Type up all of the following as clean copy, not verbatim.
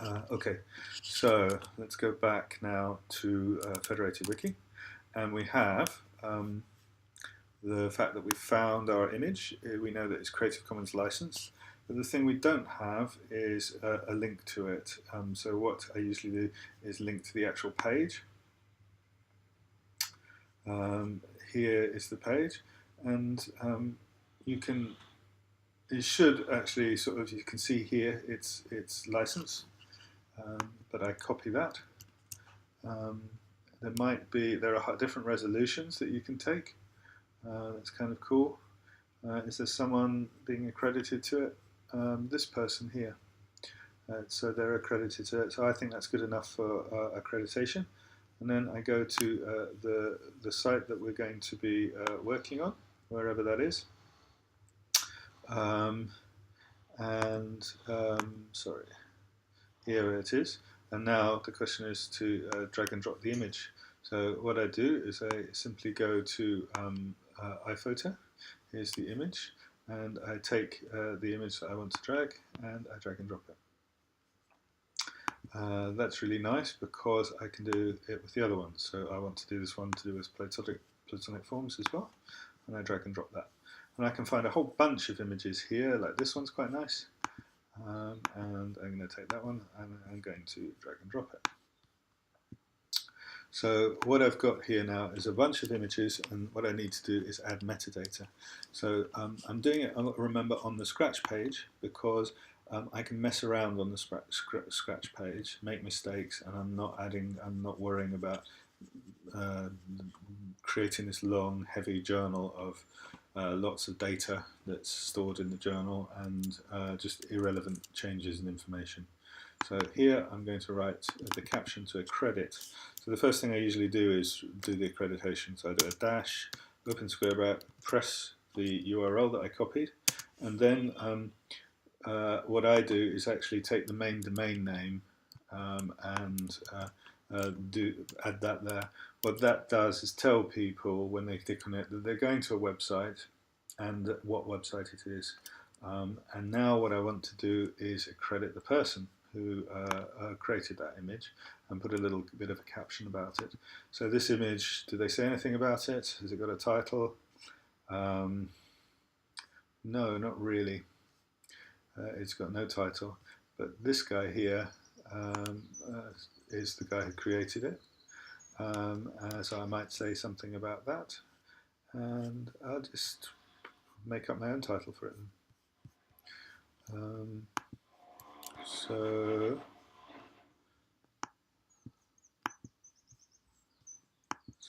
Okay, so let's go back now to Fedwiki, and we have the fact that we found our image. We know that it's Creative Commons licensed, but the thing we don't have is a link to it. So what I usually do is link to the actual page. Here is the page, and it should actually sort of, you can see here it's license, but I copy that. There are different resolutions that you can take. That's kind of cool. Is there someone being accredited to it? This person here. So they're accredited to it. So I think that's good enough for accreditation. And then I go to the site that we're going to be working on, wherever that is. Sorry, here it is. And now the question is to drag and drop the image. So what I do is I simply go to iPhoto. Here's the image, and I take the image that I want to drag, and I drag and drop it. That's really nice because I can do it with the other ones. So I want to do this one to do with platonic forms as well, and I drag and drop that. And I can find a whole bunch of images here, like this one's quite nice. And I'm going to take that one and I'm going to drag and drop it. So what I've got here now is a bunch of images, and what I need to do is add metadata. So I'm doing it, remember, on the Scratch page, because I can mess around on the Scratch page, make mistakes, and I'm not worrying about creating this long, heavy journal of lots of data that's stored in the journal and just irrelevant changes in information. So here I'm going to write the caption to accredit. So the first thing I usually do is do the accreditation. So I do a dash, open square bracket, press the URL that I copied, and then what I do is actually take the main domain name and add that there. What that does is tell people when they click on it that they're going to a website and what website it is. And now what I want to do is accredit the person who created that image and put a little bit of a caption about it. So this image, do they say anything about it? Has it got a title? No, not really. It's got no title, but this guy here is the guy who created it. So I might say something about that, and I'll just make up my own title for it. Sorry,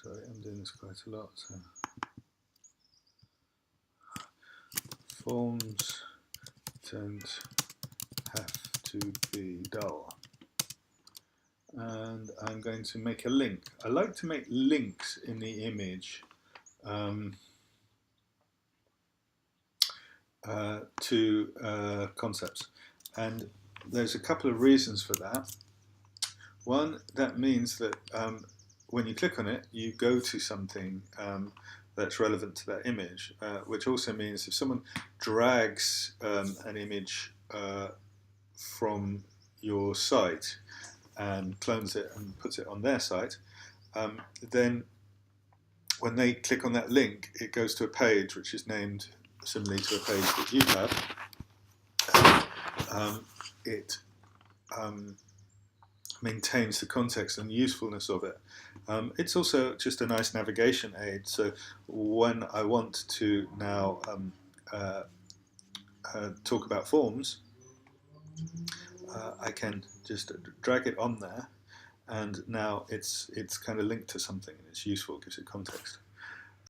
I'm doing this quite a lot. So. Forms don't have to be dull. And I'm going to make a link. I like to make links in the image to concepts. And there's a couple of reasons for that. One, that means that when you click on it, you go to something that's relevant to that image, which also means if someone drags an image from your site and clones it and puts it on their site, then when they click on that link, it goes to a page which is named similarly to a page that you have. It maintains the context and usefulness of it. It's also just a nice navigation aid, so when I want to now talk about forms, I can just drag it on there, and now it's kind of linked to something and it's useful, gives it context.